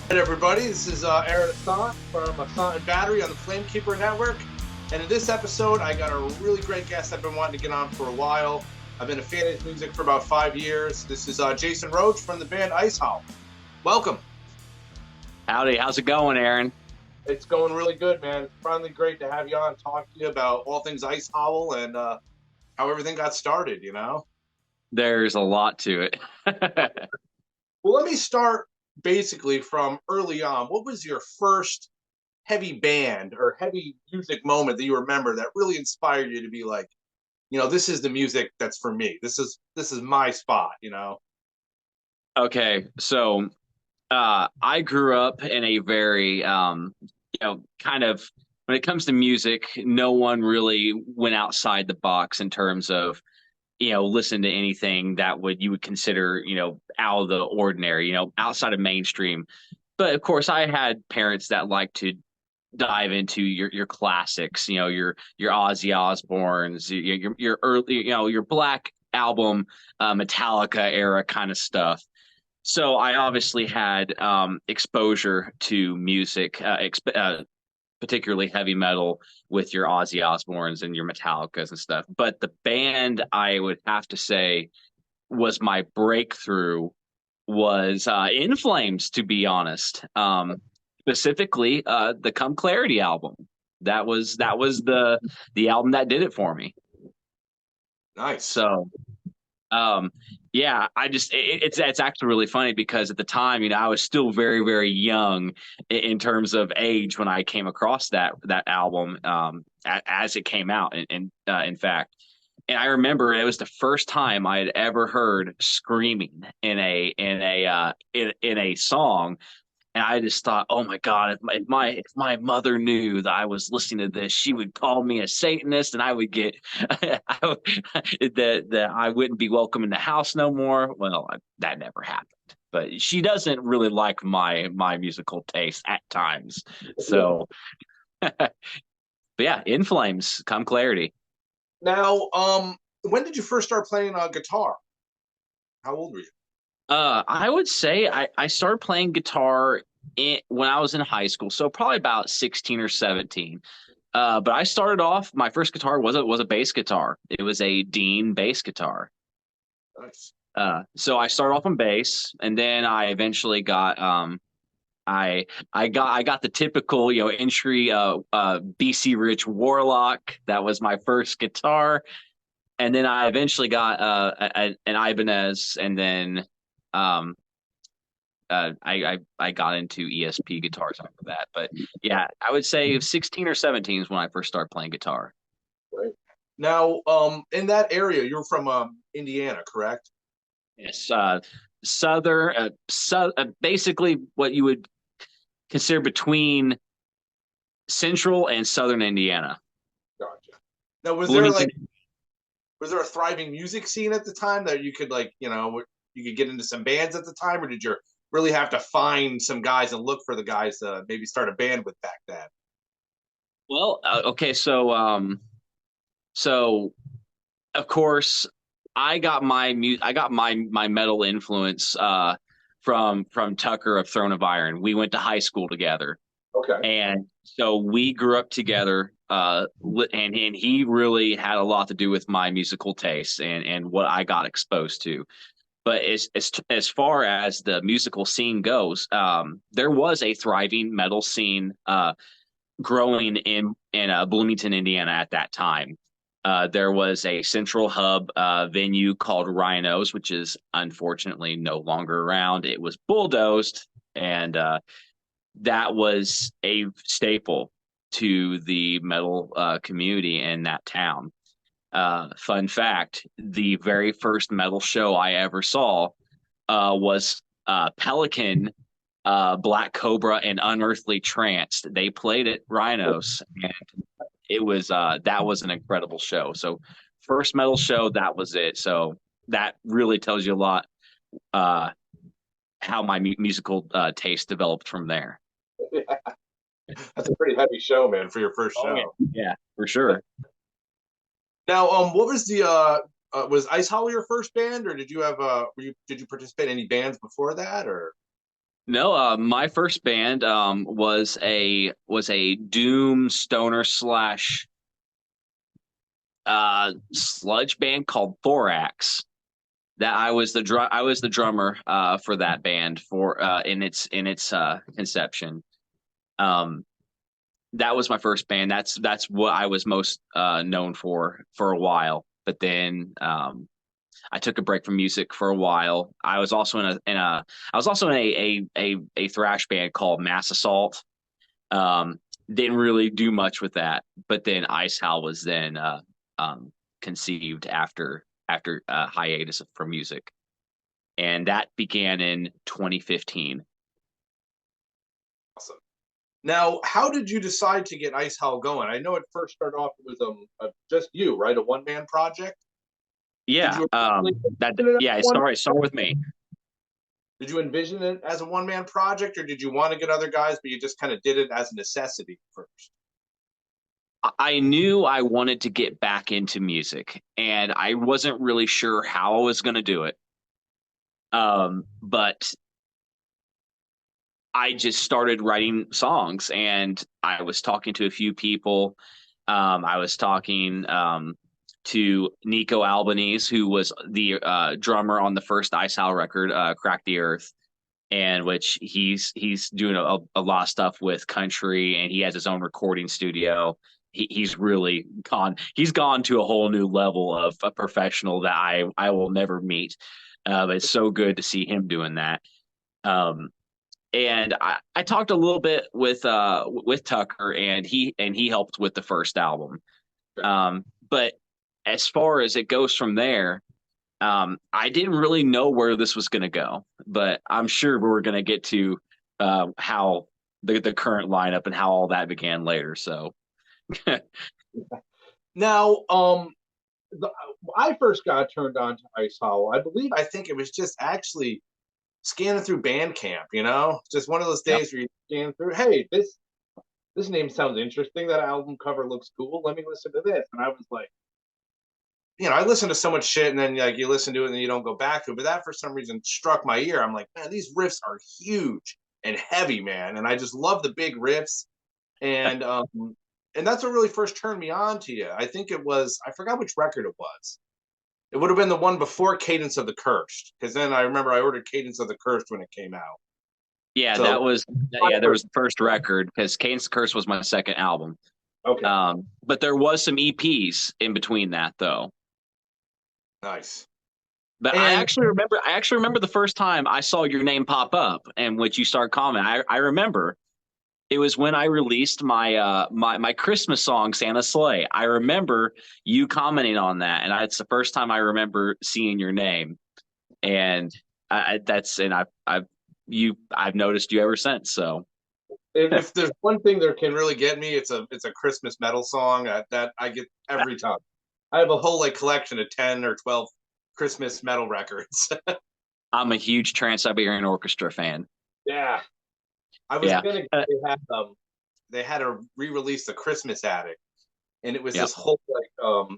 Hey everybody, this is Aaron Ossont from Ossont and Battery on the Flamekeeper Network. And in this episode, I got a really great guest I've been wanting to get on for a while. I've been a fan of his music for about 5 years. This is Jason Roach from the band Ice Howl. Welcome. Howdy, how's it going, Aaron? It's going really good, man. It's finally great to have you on and talk to you about all things Ice Howl and how everything got started, you know? There's a lot to it. Well, let me start basically from early on. What was your first heavy band or heavy music moment that you remember that really inspired you to be like, you know, this is the music that's for me. This is my spot, you know? Okay, so I grew up in a very, kind of when it comes to music, no one really went outside the box in terms of, listen to anything that you would consider, out of the ordinary, outside of mainstream. But of course, I had parents that like to dive into your classics, your Ozzy Osbournes, your early, your Black Album, Metallica era kind of stuff. So I obviously had exposure to music, particularly heavy metal with your Ozzy Osbournes and your Metallicas and stuff. But the band I would have to say was my breakthrough was In Flames, to be honest. Specifically, the Come Clarity album. That was the album that did it for me. Nice. So um, yeah, it's actually really funny because at the time, I was still very, very young in terms of age when I came across that album as it came out. In fact, and I remember it was the first time I had ever heard screaming in a song, and I just thought, oh my God, if my mother knew that I was listening to this, she would call me a Satanist, and I would get that I wouldn't be welcome in the house no more. Well, that never happened. But she doesn't really like my musical taste at times. So, but yeah, In Flames, Come Clarity. Now, when did you first start playing guitar? How old were you? I would say I started playing guitar when I was in high school, so probably about 16 or 17. But I started off, my first guitar was a bass guitar. It was a Dean bass guitar. Nice. So I started off on bass, and then I eventually got I got the typical entry BC Rich Warlock. That was my first guitar, and then I eventually got an Ibanez, and then um, I got into ESP guitars after that. But yeah, I would say 16 or 17 is when I first started playing guitar. Right. Now, in that area, you're from Indiana, correct? Yes, southern, basically what you would consider between central and southern Indiana. Gotcha. Now, Bloomington. was there a thriving music scene at the time that you could like, you could get into some bands at the time, or did you really have to find some guys and look for the guys to maybe start a band with back then? Well, okay, so of course I got my metal influence from Tucker of Throne of Iron. We went to high school together, Okay. and so we grew up together. And he really had a lot to do with my musical taste and what I got exposed to. But as far as the musical scene goes, there was a thriving metal scene growing in Bloomington, Indiana at that time. There was a central hub venue called Rhinos, which is unfortunately no longer around. It was bulldozed, and that was a staple to the metal community in that town. Fun fact, the very first metal show I ever saw was Pelican, Black Cobra, and Unearthly Trance. They played at Rhinos, and it was that was an incredible show. So first metal show, that was it. So that really tells you a lot uh, how my musical taste developed from there. That's a pretty heavy show, man, for your first Oh show. yeah, for sure. Now, what was the was Ice Howl your first band, or did you have did you participate in any bands before that, or? No, my first band was a doom stoner slash sludge band called Thorax. That I was the drummer for that band for in its conception. Um, that was my first band. That's what I was most known for a while. But then I took a break from music for a while. I was also I was also in a thrash band called Mass Assault. Um, didn't really do much with that, but then Ice Howl was then um, conceived after hiatus from music, and that began in 2015. Awesome. Now, how did you decide to get Ice Howl going? I know it first started off with just you, right? A one man project. Did Yeah, you that envision it as yeah. one? Start with me. Did you envision it as a one man project, or did you want to get other guys, but you just kind of did it as a necessity first? I knew I wanted to get back into music, and I wasn't really sure how I was going to do it. But I just started writing songs, and I was talking to a few people. I was talking to Nico Albanese, who was the drummer on the first Ice Howl record, "Crack the Earth," and which he's doing a lot of stuff with country, and he has his own recording studio. He's really gone. He's gone to a whole new level of a professional that I will never meet. It's so good to see him doing that. Um, and I talked a little bit with Tucker, and he helped with the first album. But as far as it goes from there, I didn't really know where this was going to go, but I'm sure we're going to get to how the current lineup and how all that began later. So Now, the, I first got turned on to Ice Howl. I think it was just actually scanning through Bandcamp. Just one of those yep. days where you scan through. Hey, this name sounds interesting. That album cover looks cool. Let me listen to this. And I was like, I listen to so much shit, and then like you listen to it, and then you don't go back to it. But that for some reason struck my ear. I'm like, man, these riffs are huge and heavy, man, and I just love the big riffs. And that's what really first turned me on to you. I think it was I forgot which record it was. It would have been the one before Cadence of the Cursed, because then I remember I ordered Cadence of the Cursed when it came out. Yeah, So there was the first record because Cadence Curse was my second album. okay, But there was some EPs in between that though. nice. But And I actually remember the first time I saw your name pop up and which you started commenting. I remember it was when I released my Christmas song Santa Sleigh. I remember you commenting on that, and it's the first time I remember seeing your name. And I've noticed you ever since. So if there's one thing that can really get me, it's a Christmas metal song that I get every time. I have a whole like collection of 10 or 12 Christmas metal records. I'm a huge Trans-Siberian Orchestra fan. Yeah, I was Yeah. gonna. They had a re-release the Christmas Attic, and it was Yep. this whole like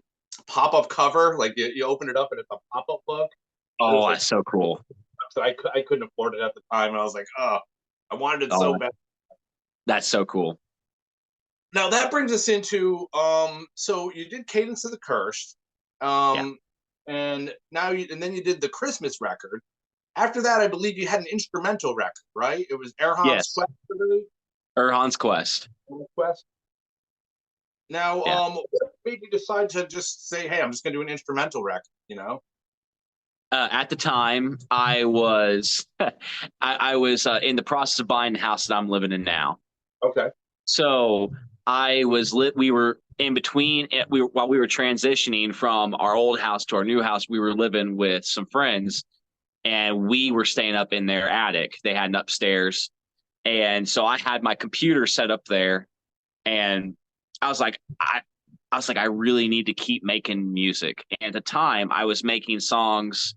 pop-up cover. Like you open it up and it's a pop-up book. It was Oh, like that's so cool. so I couldn't afford it at the time, and I was like, oh, I wanted it so Oh, bad. that's so cool. Now that brings us into so you did Cadence of the Cursed, Yeah. um, and then you did the Christmas record. After that, I believe you had an instrumental record, right? It was Erhan's Yes. Quest, really? Erhan's Quest. Quest. Now, Yeah. what made you decide to just say, "Hey, I'm just going to do an instrumental record"? At the time, I was I was in the process of buying the house that I'm living in now. Okay. So I was lit. We were in between. While we were transitioning from our old house to our new house, we were living with some friends, and we were staying up in their attic. They had an upstairs, and so I had my computer set up there, and I was like, I really need to keep making music. And at the time, I was making songs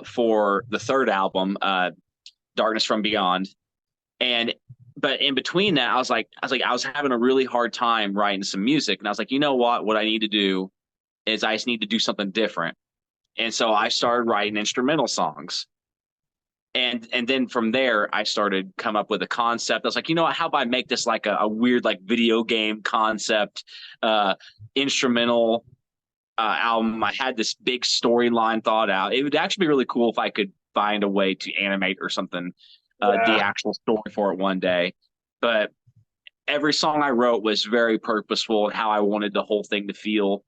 for the third album, Darkness from Beyond, and but in between that, I was having a really hard time writing some music, and I was like, you know what I need to do is I just need to do something different, and so I started writing instrumental songs. and then from there I started come up with a concept. I was like, you know what, how about I make this like a weird like video game concept instrumental album. I had this big storyline thought out. It would actually be really cool if I could find a way to animate or something the actual story for it one day. But every song I wrote was very purposeful and how I wanted the whole thing to feel.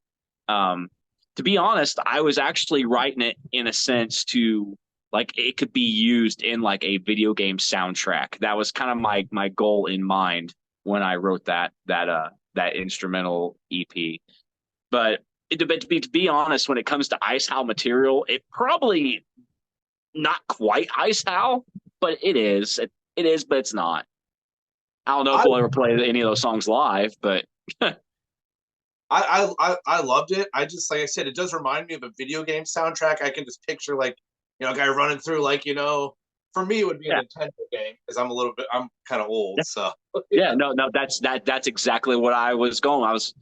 To be honest, I was actually writing it in a sense to like it could be used in like a video game soundtrack. That was kind of my goal in mind when I wrote that instrumental EP. But to be honest, when it comes to Ice Howl material, it probably not quite Ice Howl, but it is. It is, but it's not. I don't know if we'll ever play any of those songs live, but I loved it. I just, like I said, it does remind me of a video game soundtrack. I can just picture like, a guy running through like, for me it would be a Nintendo game because I'm kind of old. So no, that's exactly what I was going. I was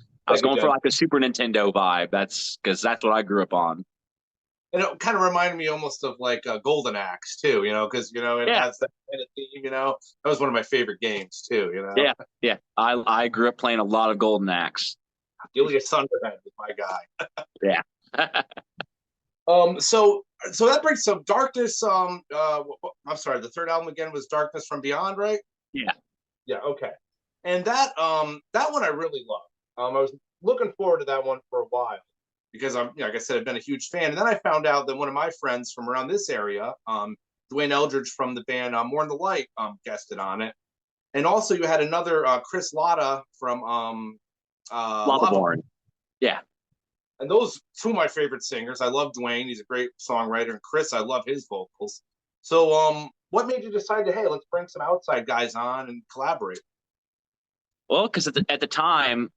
going for like a Super Nintendo vibe. That's because that's what I grew up on. And it kind of reminded me almost of like Golden Axe too, because it has that kind of theme. That was one of my favorite games too. Yeah. I grew up playing a lot of Golden Axe. Julius Thunderhead is my guy. Yeah. So that brings some Darkness. I'm sorry, the third album again was Darkness from Beyond, right? Yeah. Yeah. Okay. And that one I really loved. I was looking forward to that one for a while because like I said, I've been a huge fan. And then I found out that one of my friends from around this area, Dwayne Eldridge from the band More in the Light, guested on it. And also you had another Chris Latta from Lavaborn. Yeah. And those two of my favorite singers. I love Dwayne; he's a great songwriter, and Chris, I love his vocals. So, what made you decide to, hey, let's bring some outside guys on and collaborate? Well, because at the time,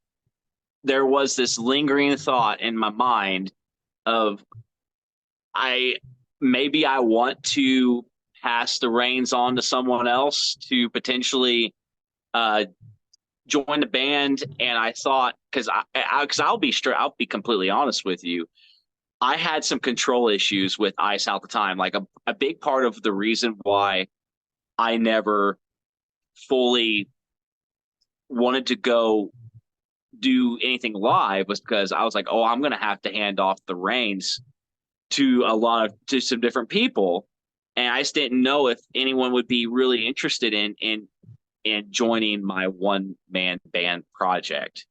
there was this lingering thought in my mind of maybe I want to pass the reins on to someone else to potentially join the band. And I thought, because I'll be completely honest with you, I had some control issues with Ice Howl at the time. Like a big part of the reason why I never fully wanted to go do anything live was because I was like, oh, I'm going to have to hand off the reins to some different people. And I just didn't know if anyone would be really interested in joining my one man band project.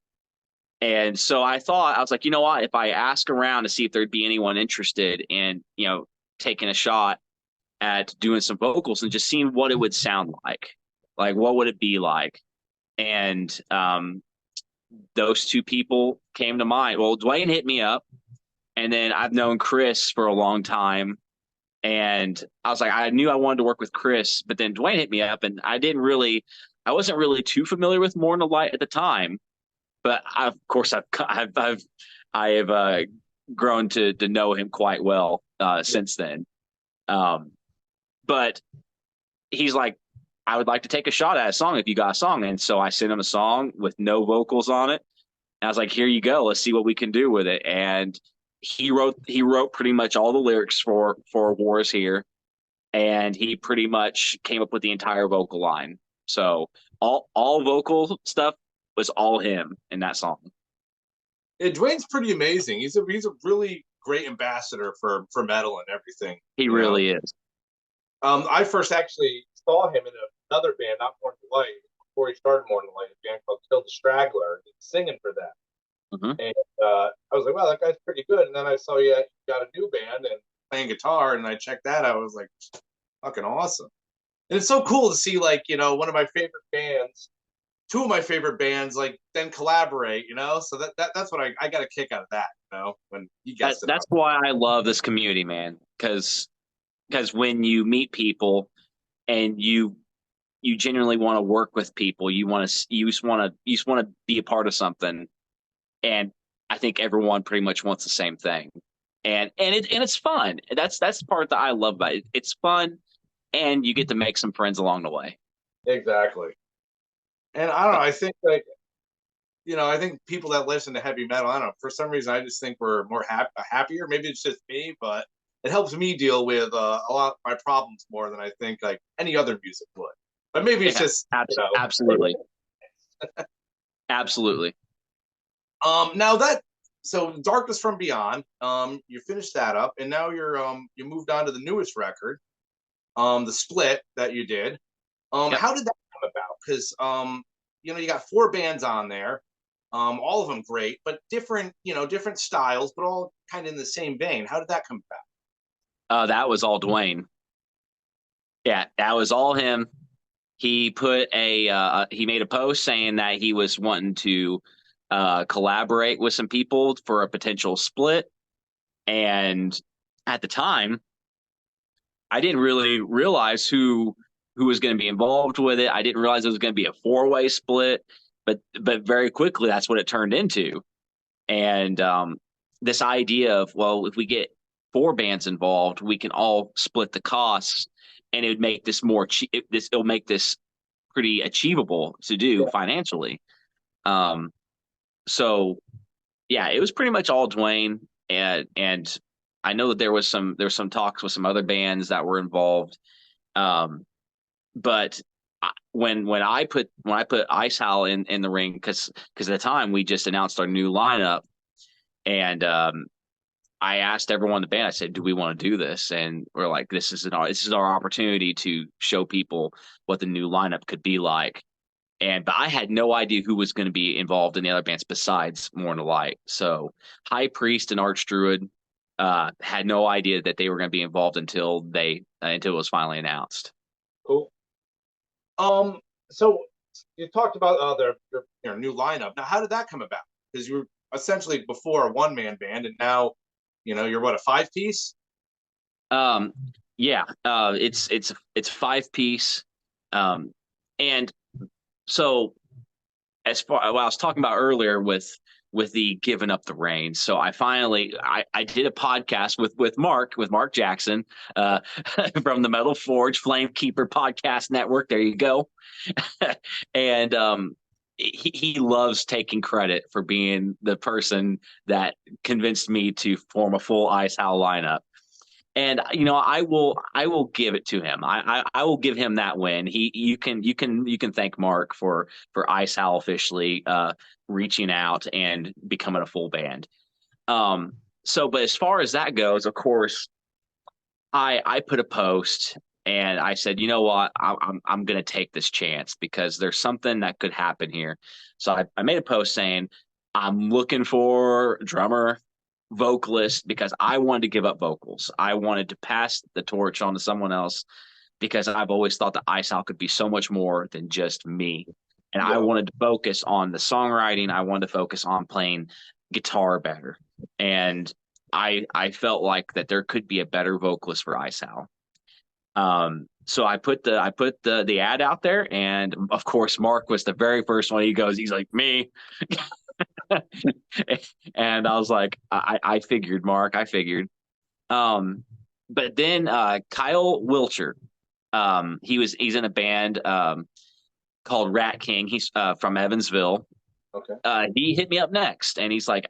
And so I was like, you know what, if I ask around to see if there'd be anyone interested in, taking a shot at doing some vocals and just seeing what it would sound like what would it be like? And those two people came to mind. Well, Dwayne hit me up, and then I've known Chris for a long time. And I was like, I knew I wanted to work with Chris, but then Dwayne hit me up, and I wasn't really too familiar with More in the Light at the time. But of course, I have grown to know him quite well since then. But he's like, I would like to take a shot at a song if you got a song. And so I sent him a song with no vocals on it. And I was like, here you go. Let's see what we can do with it. And he wrote pretty much all the lyrics for War Is Here. And he pretty much came up with the entire vocal line. So all vocal stuff was all him in that song. Yeah, Dwayne's pretty amazing. He's a really great ambassador for metal and everything. He really is. I first actually saw him in another band, not More in the Light, before he started More in the Light, a band called Kill the Straggler. He was singing for them. Mm-hmm. And I was like, wow, that guy's pretty good. And then I saw you got a new band and playing guitar, and I checked that out. I was like, fucking awesome. And it's so cool to see, like, one of my favorite bands, two of my favorite bands, like, then collaborate, so that's what I got a kick out of that, when you guys. That's why I love this community, man, because when you meet people and you genuinely want to work with people, you just want to be a part of something, and I think everyone pretty much wants the same thing, and it's fun. That's the part that I love about it. It's fun, and you get to make some friends along the way. Exactly. And I don't know, I think, like, I think people that listen to heavy metal, I don't know, for some reason I just think we're more happier. Maybe it's just me, but it helps me deal with a lot of my problems more than I think like any other music would. But maybe it's Yeah, just absolutely, absolutely. Now that so Darkness from Beyond, you finished that up, and now you moved on to the newest record, the split that you did. Yep. How did that come about? Because you got four bands on there, all of them great, but different, different styles, but all kind of in the same vein. How did that come about? That was all Dwayne. Yeah, that was all him. He put he made a post saying that he was wanting to collaborate with some people for a potential split. And at the time, I didn't really realize who was going to be involved with it. I didn't realize it was going to be a four-way split, but very quickly that's what it turned into. And this idea of, well, if we get four bands involved, we can all split the costs, and it would make this it'll make this pretty achievable to do financially. So yeah, it was pretty much all Dwayne, and I know that there's some talks with some other bands that were involved. But when I put Ice Howl in the ring, because at the time we just announced our new lineup, and I asked everyone in the band, I said, do we want to do this? And we're like, this is our opportunity to show people what the new lineup could be like. But I had no idea who was going to be involved in the other bands besides Mourn the Light. So High Priest and Archdruid had no idea that they were going to be involved until it was finally announced. Cool. So you talked about your new lineup. Now, how did that come about? Because you were essentially before a one-man band, and now, you're what, a five-piece? Yeah. It's five-piece. And so as far what I was talking about earlier with the giving up the reins. So I finally I did a podcast with Mark Jackson from the Metal Forge Flamekeeper podcast network. There you go. And he loves taking credit for being the person that convinced me to form a full Ice Howl lineup. And I will give it to him. I will give him that win. You can thank Mark for Ice Howl officially reaching out and becoming a full band. But as far as that goes, of course, I put a post and I said, you know what, I'm going to take this chance because there's something that could happen here. So I made a post saying I'm looking for drummer, vocalist, because I wanted to give up vocals. I wanted to pass the torch on to someone else because I've always thought that Ice Howl could be so much more than just me. And I wanted to focus on the songwriting. I wanted to focus on playing guitar better. And I felt like that there could be a better vocalist for Ice Howl. So I put the ad out there, and of course Mark was the very first one. He's like, me. And I was like, I figured, Mark, I figured. But then Kyle Wilcher, he's in a band called Rat King. He's from Evansville. Okay. He hit me up next, and he's like,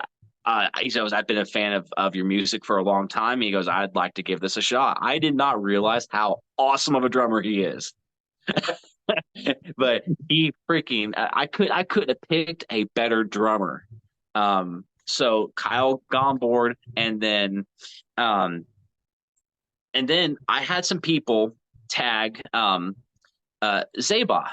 he goes, I've been a fan of your music for a long time. He goes, I'd like to give this a shot. I did not realize how awesome of a drummer he is. But he freaking, I couldn't have picked a better drummer. So Kyle got on board, and then I had some people tag Zeba,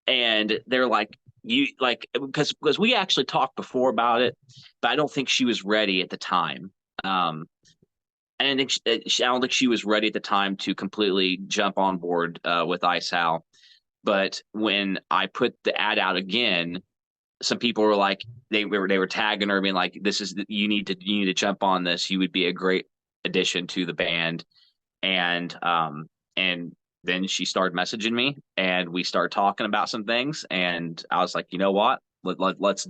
and they're like, because we actually talked before about it, but I don't think she was ready at the time. I don't think she was ready at the time to completely jump on board with Ice Howl. But when I put the ad out again, some people were like, they were tagging her, being like, "This is you need to jump on this. You would be a great addition to the band." And then she started messaging me, and we started talking about some things. And I was like, you know what, let's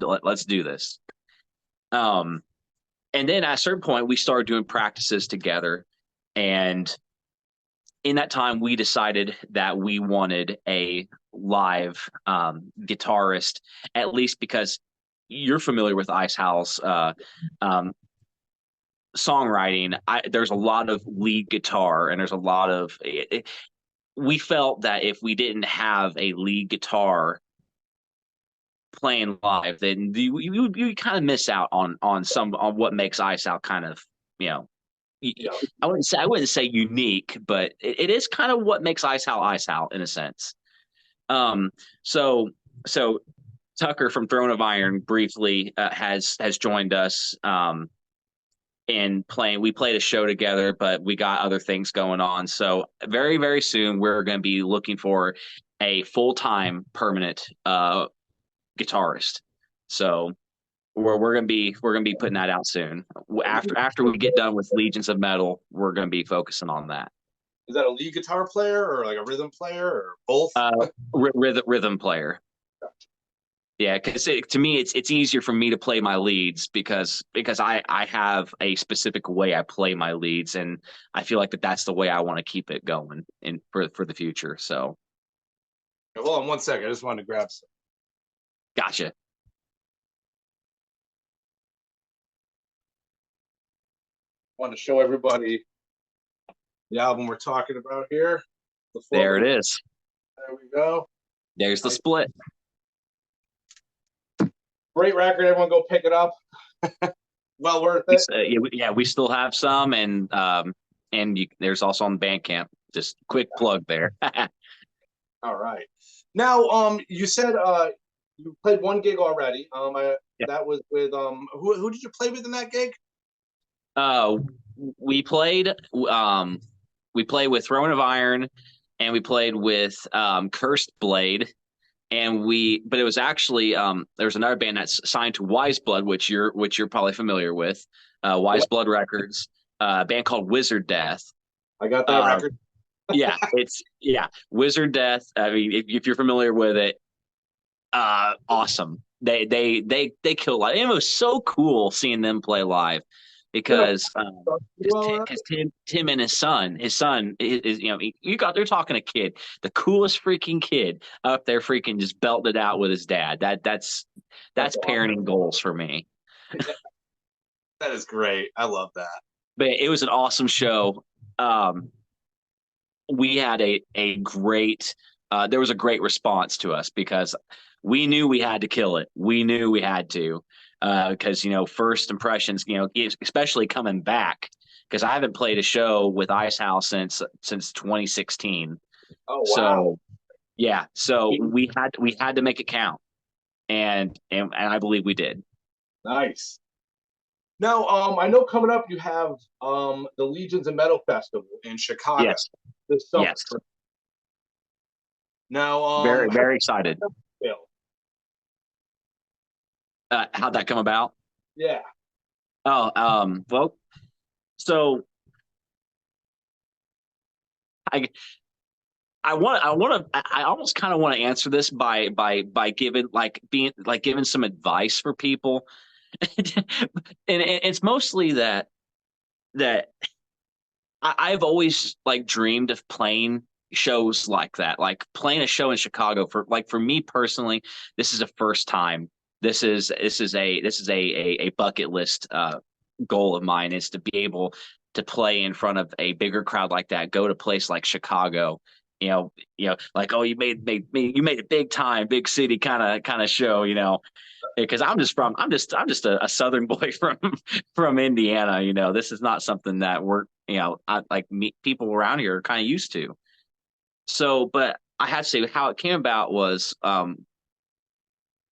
do this. And then at a certain point, we started doing practices together, and in that time, we decided that we wanted a live guitarist, at least because you're familiar with Ice Howl's songwriting, there's a lot of lead guitar, and there's a lot of we felt that if we didn't have a lead guitar playing live, then you kind of miss out on what makes Ice Howl kind of, you know, Yeah. I wouldn't say unique, but it is kind of what makes Ice Howl in a sense. Um, so so Tucker from Throne of Iron briefly has joined us in playing. We played a show together, but we got other things going on. So very, very soon we're going to be looking for a full-time permanent guitarist. So we're gonna be putting that out soon. After we get done with Legions of Metal, we're gonna be focusing on that. Is that a lead guitar player or like a rhythm player or both? Rhythm player. Yeah, because to me it's easier for me to play my leads because I have a specific way I play my leads, and I feel like that's the way I want to keep it going in for the future. So Hold on 1 second. I just wanted to grab some. gotcha. Want to show everybody the album we're talking about here. There it is. There we go. There's the split. Great record. Everyone go pick it up. Well worth it. Yeah, we still have some, and there's also on Bandcamp. Just quick plug there. All right. Now, you said you played one gig already. That was with who did you play with in that gig? We played with Throne of Iron, and we played with Cursed Blade, but it was actually there was another band that's signed to Wise Blood, which you're probably familiar with, Wise Blood Records, a band called Wizard Death. I got that record. Wizard Death. I mean, if you're familiar with it, awesome. They kill live. It was so cool seeing them play live because Tim and his son is they're talking a kid, the coolest freaking kid up there, freaking just belted it out with his dad. That's parenting goals for me. That is great. I love that. But it was an awesome show. We had a great there was a great response to us because we knew we had to kill it. We knew we had to because first impressions, especially coming back, because I haven't played a show with Ice Howl since 2016. Oh wow. So yeah, so we had to make it count, and I believe we did. Nice. Now, I know coming up you have the Legions of Metal Festival in Chicago. Yes. This summer. Yes. Now, very, very excited. How'd that come about? Yeah. Oh, well, so I almost kind of want to answer this by giving giving some advice for people, and it's mostly that I've always dreamed of playing shows like that, like playing a show in Chicago. For me personally, this is a first time. This is a bucket list goal of mine, is to be able to play in front of a bigger crowd like that. Go to a place like Chicago, like, oh, you made a big time, big city kind of show, because I'm just a Southern boy from Indiana. This is not something that we're people around here are kind of used to. So, but I have to say how it came about was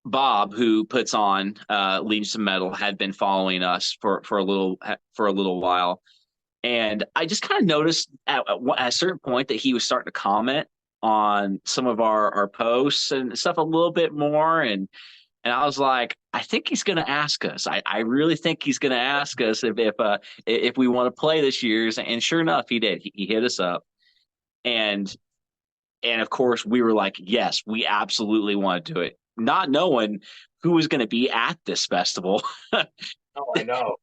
Bob, who puts on Legions of Metal, had been following us for a little while, and I just kind of noticed at a certain point that he was starting to comment on some of our posts and stuff a little bit more, and I was like, I think he's going to ask us. I really think he's going to ask us if we want to play this year's, and sure enough, he did. He hit us up, and of course we were like, yes, we absolutely want to do it, not knowing who was going to be at this festival. Oh, I know.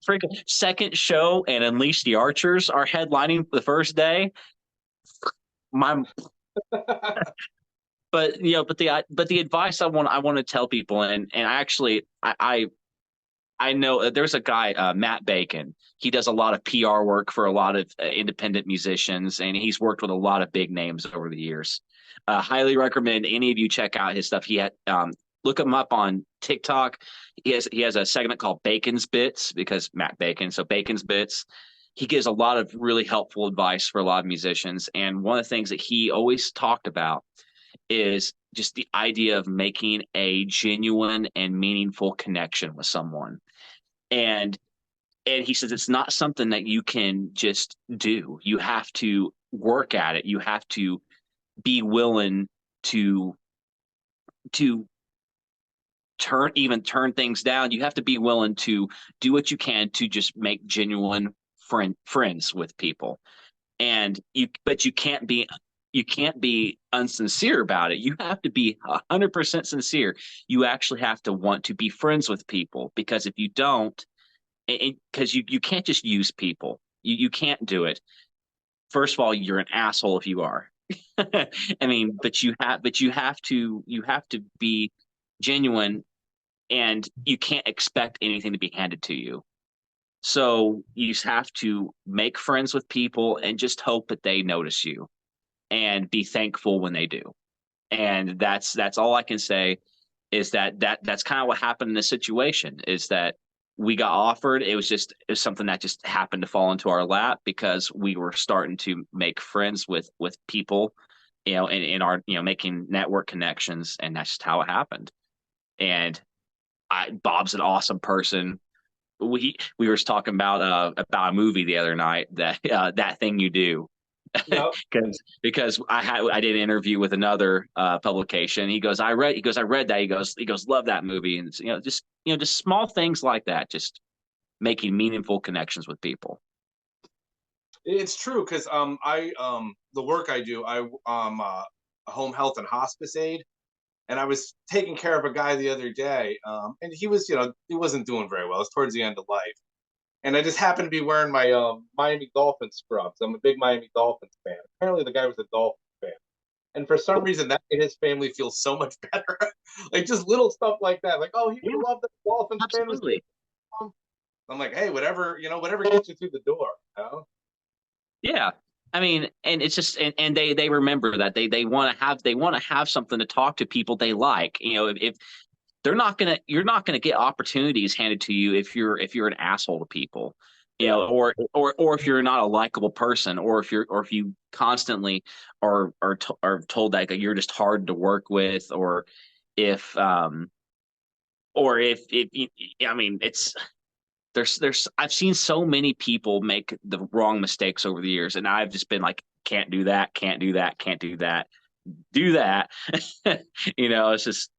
Freaking second show, and Unleash the Archers are headlining the first day. But the advice I want to tell people, and I actually I know there's a guy, Matt Bacon. He does a lot of PR work for a lot of independent musicians, and he's worked with a lot of big names over the years. Highly recommend any of you check out his stuff. He had look him up on TikTok. He has a segment called Bacon's Bits because Matt Bacon, so Bacon's Bits. He gives a lot of really helpful advice for a lot of musicians, and one of the things that he always talked about is just the idea of making a genuine and meaningful connection with someone. And he says it's not something that you can just do. You have to work at it. You have to be willing to to turn things down. You have to be willing to do what you can to just make genuine friends with people. And you can't be unsincere about it. You have to be 100% sincere. You actually have to want to be friends with people, because if you don't, because you can't just use people. You can't do it. First of all, you're an asshole if you are. I mean, but you have to be genuine, and you can't expect anything to be handed to you. So you just have to make friends with people and just hope that they notice you and be thankful when they do. And that's all I can say, is that's kind of what happened in this situation, is that we got offered. It was something that just happened to fall into our lap because we were starting to make friends with people, in our, making network connections, and that's just how it happened. And Bob's an awesome person. We were talking about a movie the other night, that thing you do. Yep. because I did an interview with another publication. I read that. He goes, love that movie. And it's, just small things like that, just making meaningful connections with people. It's true, because I the work I do, a home health and hospice aide, and I was taking care of a guy the other day, and he was, he wasn't doing very well. It's towards the end of life, and I just happened to be wearing my Miami Dolphins scrubs. I'm a big Miami Dolphins fan. Apparently, the guy was a Dolphins fan, and for some reason, that made his family feel so much better. Like just little stuff like that, like, oh, he would love the Dolphins fan. Absolutely. I'm like, hey, whatever gets you through the door, Yeah. I mean, and it's just, and they remember that they want to have something to talk to people they like. If you're not gonna get opportunities handed to you if you're an asshole to people, or if you're not a likable person, or if you constantly are told that you're just hard to work with, or if I mean, there's I've seen so many people make the wrong mistakes over the years, and I've just been like, can't do that, can't do that, can't do that, do that. It's just,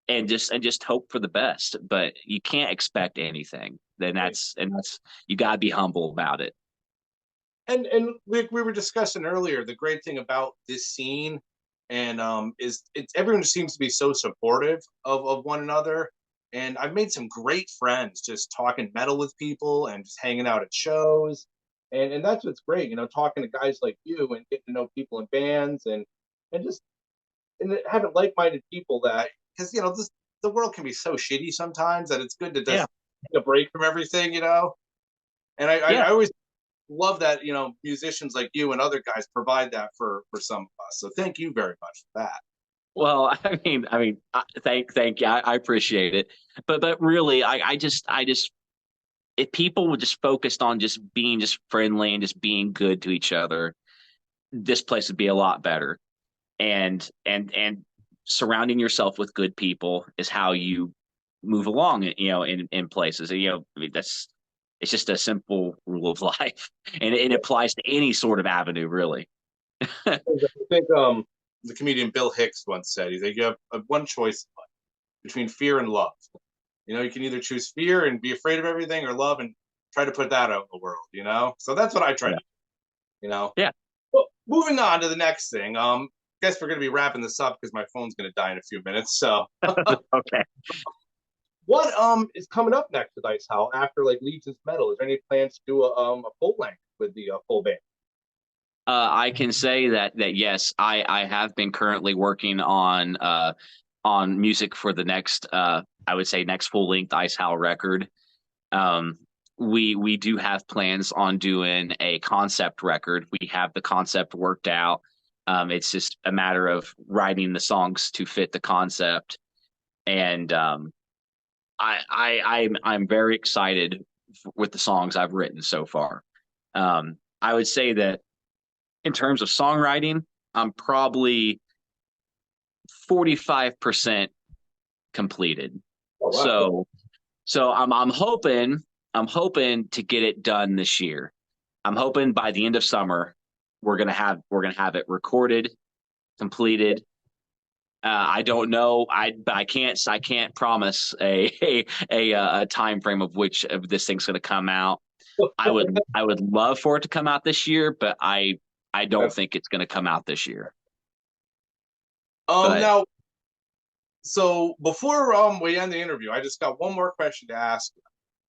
and just hope for the best, but you can't expect anything. That's you gotta be humble about it. And we were discussing earlier, the great thing about this scene, and is it's everyone seems to be so supportive of one another. And I've made some great friends just talking metal with people and just hanging out at shows. And that's what's great, talking to guys like you and getting to know people in bands, and just and having like-minded people, that because the world can be so shitty sometimes that it's good to just Yeah. take a break from everything. And Yeah. I always love that, musicians like you and other guys provide that for some of us. So thank you very much for that. Well, thank you. I appreciate it. But really, I just if people would just focused on just being just friendly and just being good to each other, this place would be a lot better. And surrounding yourself with good people is how you move along, in places. I mean, it's just a simple rule of life, and it applies to any sort of avenue, really. I think the comedian Bill Hicks once said, he's like, you have one choice between fear and love. You can either choose fear and be afraid of everything, or love and try to put that out in the world. So that's what I try to do, Yeah. Well, moving on to the next thing. Guess we're going to be wrapping this up because my phone's going to die in a few minutes. So Okay. what is coming up next with Ice Howl after like Legion's Metal? Is there any plans to do a full length with the full band? I can say that yes, I have been currently working on music for the next I would say next full length Ice Howl record. We do have plans on doing a concept record. We have the concept worked out. It's just a matter of writing the songs to fit the concept, and I'm very excited with the songs I've written so far. I would say that in terms of songwriting, I'm probably 45% completed. Oh, wow. So I'm hoping to get it done this year. I'm hoping by the end of summer we're gonna have it recorded, completed. I don't know. I can't promise a time frame of which of this thing's gonna come out. I would love for it to come out this year, but I don't think it's gonna come out this year. But Now, so before we end the interview, I just got one more question to ask,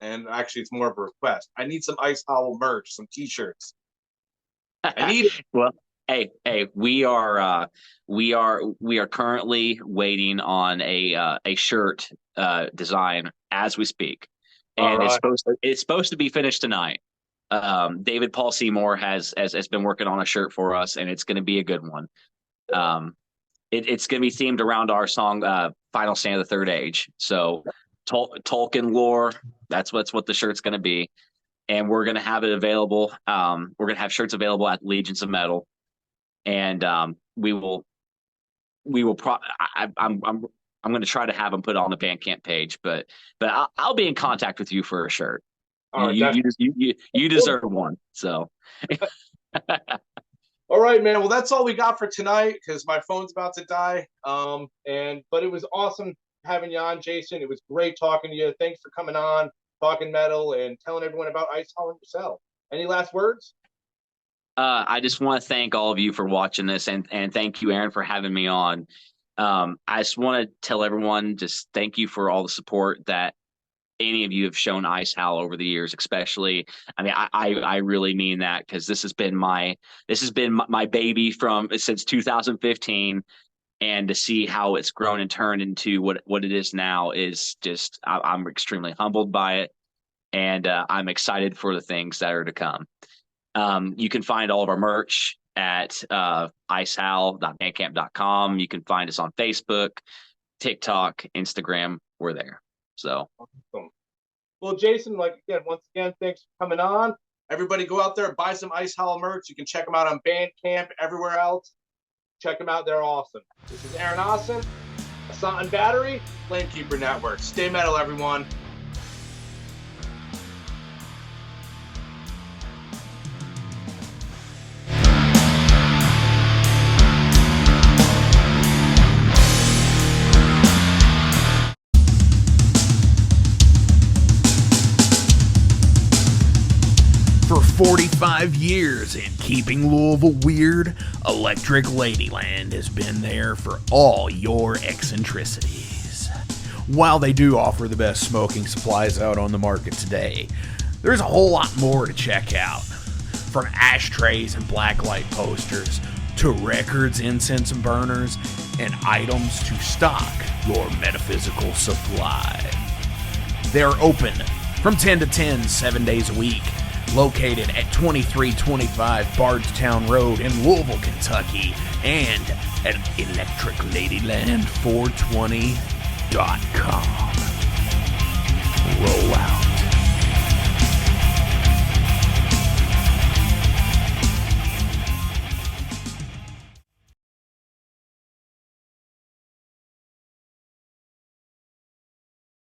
and actually, it's more of a request. I need some Ice Howl merch, some T-shirts. I need. Well, hey, we are currently waiting on a shirt design as we speak, and Right. it's supposed to be finished tonight. David Paul Seymour has been working on a shirt for us, and it's going to be a good one. It's going to be themed around our song "Final Stand of the Third Age." So Tolkien lore. That's what the shirt's going to be, and we're going to have it available. We're going to have shirts available at Legions of Metal, and we will. I'm going to try to have them put on the Bandcamp page, but I'll be in contact with you for a shirt. You deserve one. So. All right, man. Well, that's all we got for tonight because my phone's about to die. But it was awesome having you on, Jason. It was great talking to you. Thanks for coming on, talking metal, and telling everyone about Ice Howl and yourself. Any last words? I just want to thank all of you for watching this, and thank you, Aaron, for having me on. I just want to tell everyone, just thank you for all the support that any of you have shown Ice Howl over the years, especially. I mean, I really mean that, because this has been my baby since 2015, and to see how it's grown and turned into what it is now is just, I'm extremely humbled by it, and I'm excited for the things that are to come. You can find all of our merch at icehowl.bandcamp.com. You can find us on Facebook, TikTok, Instagram. We're there. So, awesome. Well, Jason, once again, thanks for coming on. Everybody go out there and buy some Ice Howl merch. You can check them out on Bandcamp, everywhere else. Check them out. They're awesome. This is Aaron Ossont, Ossont and Battery, Flamekeeper Network. Stay metal, everyone. For 45 years in keeping Louisville weird, Electric Ladyland has been there for all your eccentricities. While they do offer the best smoking supplies out on the market today, there's a whole lot more to check out. From ashtrays and blacklight posters, to records, incense and burners, and items to stock your metaphysical supply. They're open from 10 to 10, 7 days a week, located at 2325 Bardstown Road in Louisville, Kentucky, and at electricladyland420.com. Roll out.